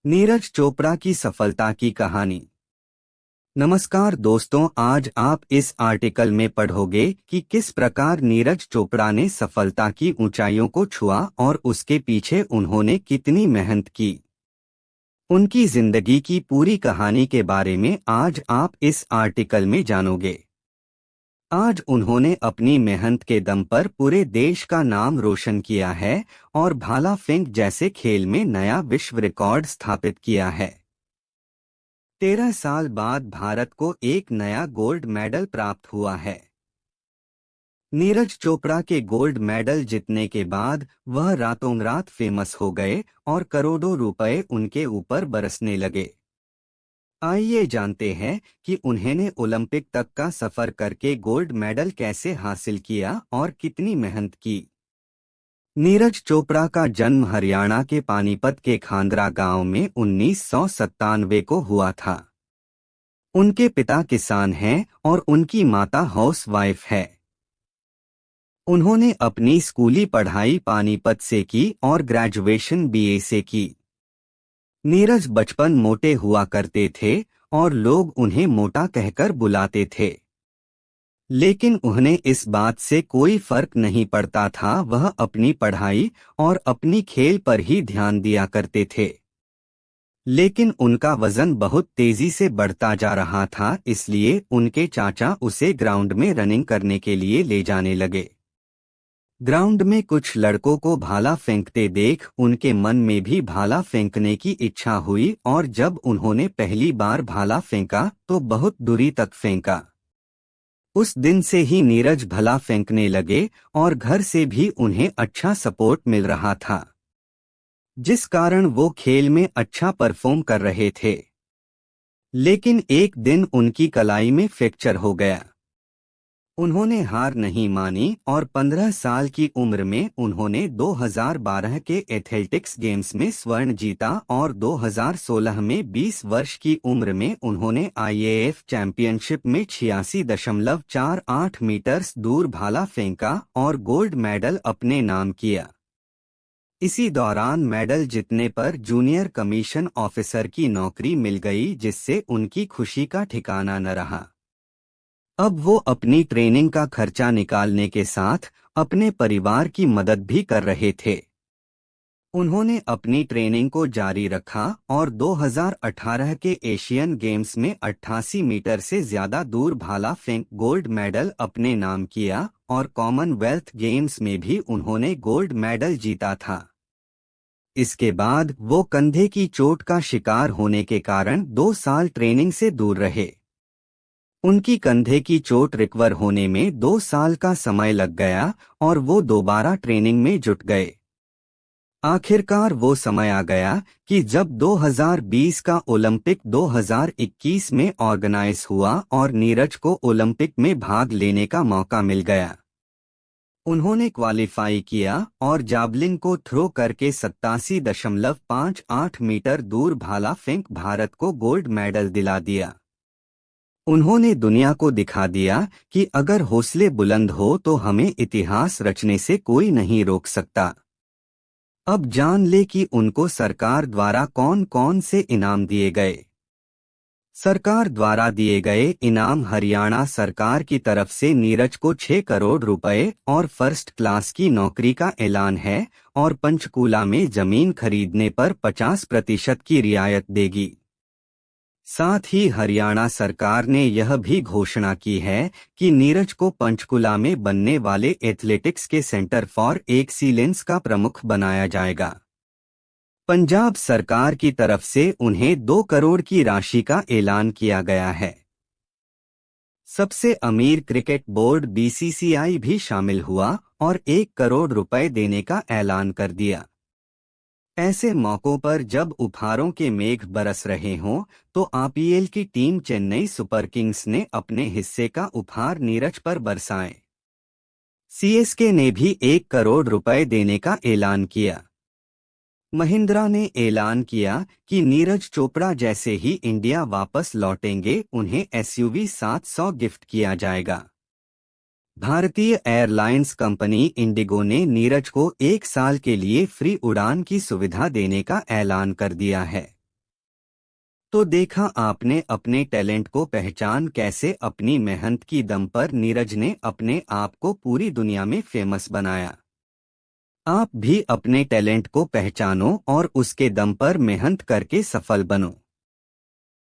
नीरज चोपड़ा की सफलता की कहानी। नमस्कार दोस्तों, आज आप इस आर्टिकल में पढ़ोगे कि किस प्रकार नीरज चोपड़ा ने सफलता की ऊंचाइयों को छुआ और उसके पीछे उन्होंने कितनी मेहनत की। उनकी जिंदगी की पूरी कहानी के बारे में आज आप इस आर्टिकल में जानोगे। आज उन्होंने अपनी मेहनत के दम पर पूरे देश का नाम रोशन किया है और भाला फेंक जैसे खेल में नया विश्व रिकॉर्ड स्थापित किया है। 13 साल बाद भारत को एक नया गोल्ड मेडल प्राप्त हुआ है। नीरज चोपड़ा के गोल्ड मेडल जीतने के बाद वह रातों रात फेमस हो गए और करोड़ों रुपए उनके ऊपर बरसने लगे। आइए जानते हैं कि उन्होंने ओलंपिक तक का सफर करके गोल्ड मेडल कैसे हासिल किया और कितनी मेहनत की। नीरज चोपड़ा का जन्म हरियाणा के पानीपत के खांदरा गांव में 1997 को हुआ था। उनके पिता किसान हैं और उनकी माता हाउस वाइफ है। उन्होंने अपनी स्कूली पढ़ाई पानीपत से की और ग्रेजुएशन बीए से की। नीरज बचपन मोटे हुआ करते थे और लोग उन्हें मोटा कहकर बुलाते थे, लेकिन उन्हें इस बात से कोई फर्क नहीं पड़ता था। वह अपनी पढ़ाई और अपनी खेल पर ही ध्यान दिया करते थे। लेकिन उनका वजन बहुत तेजी से बढ़ता जा रहा था, इसलिए उनके चाचा उसे ग्राउंड में रनिंग करने के लिए ले जाने लगे। ग्राउंड में कुछ लड़कों को भाला फेंकते देख उनके मन में भी भाला फेंकने की इच्छा हुई और जब उन्होंने पहली बार भाला फेंका तो बहुत दूरी तक फेंका। उस दिन से ही नीरज भाला फेंकने लगे और घर से भी उन्हें अच्छा सपोर्ट मिल रहा था, जिस कारण वो खेल में अच्छा परफॉर्म कर रहे थे। लेकिन एक दिन उनकी कलाई में फ्रैक्चर हो गया। उन्होंने हार नहीं मानी और 15 साल की उम्र में उन्होंने 2012 के एथलेटिक्स गेम्स में स्वर्ण जीता और 2016 में 20 वर्ष की उम्र में उन्होंने आईएएफ चैंपियनशिप में 86.48 मीटर्स दूर भाला फेंका और गोल्ड मेडल अपने नाम किया। इसी दौरान मेडल जीतने पर जूनियर कमीशन ऑफिसर की नौकरी मिल गई, जिससे उनकी खुशी का ठिकाना न रहा। अब वो अपनी ट्रेनिंग का खर्चा निकालने के साथ अपने परिवार की मदद भी कर रहे थे। उन्होंने अपनी ट्रेनिंग को जारी रखा और 2018 के एशियन गेम्स में 88 मीटर से ज्यादा दूर भाला फेंक गोल्ड मेडल अपने नाम किया और कॉमनवेल्थ गेम्स में भी उन्होंने गोल्ड मेडल जीता था। इसके बाद वो कंधे की चोट का शिकार होने के कारण 2 साल ट्रेनिंग से दूर रहे। उनकी कंधे की चोट रिकवर होने में 2 साल का समय लग गया और वो दोबारा ट्रेनिंग में जुट गए। आखिरकार वो समय आ गया कि जब 2020 का ओलंपिक 2021 में ऑर्गेनाइज हुआ और नीरज को ओलंपिक में भाग लेने का मौका मिल गया। उन्होंने क्वालिफाई किया और जावलिन को थ्रो करके 87.58 मीटर दूर भाला फेंक भारत को गोल्ड मेडल दिला दिया। उन्होंने दुनिया को दिखा दिया कि अगर हौसले बुलंद हो तो हमें इतिहास रचने से कोई नहीं रोक सकता। अब जान ले कि उनको सरकार द्वारा कौन कौन से इनाम दिए गए। सरकार द्वारा दिए गए इनाम: हरियाणा सरकार की तरफ से नीरज को 6 करोड़ रुपए और फर्स्ट क्लास की नौकरी का ऐलान है और पंचकूला में जमीन खरीदने पर 50% की रियायत देगी। साथ ही हरियाणा सरकार ने यह भी घोषणा की है कि नीरज को पंचकुला में बनने वाले एथलेटिक्स के सेंटर फॉर एक्सीलेंस का प्रमुख बनाया जाएगा। पंजाब सरकार की तरफ से उन्हें 2 करोड़ की राशि का ऐलान किया गया है। सबसे अमीर क्रिकेट बोर्ड बीसीसीआई भी शामिल हुआ और 1 करोड़ रुपए देने का ऐलान कर दिया। ऐसे मौकों पर जब उपहारों के मेघ बरस रहे हों तो आईपीएल की टीम चेन्नई सुपर किंग्स ने अपने हिस्से का उपहार नीरज पर बरसाए। सीएसके ने भी 1 करोड़ रुपए देने का ऐलान किया। महिंद्रा ने ऐलान किया कि नीरज चोपड़ा जैसे ही इंडिया वापस लौटेंगे उन्हें एसयूवी 700 गिफ्ट किया जाएगा। भारतीय एयरलाइंस कंपनी इंडिगो ने नीरज को 1 साल के लिए फ्री उड़ान की सुविधा देने का ऐलान कर दिया है। तो देखा आपने अपने टैलेंट को पहचान कैसे अपनी मेहनत की दम पर नीरज ने अपने आप को पूरी दुनिया में फेमस बनाया। आप भी अपने टैलेंट को पहचानो और उसके दम पर मेहनत करके सफल बनो।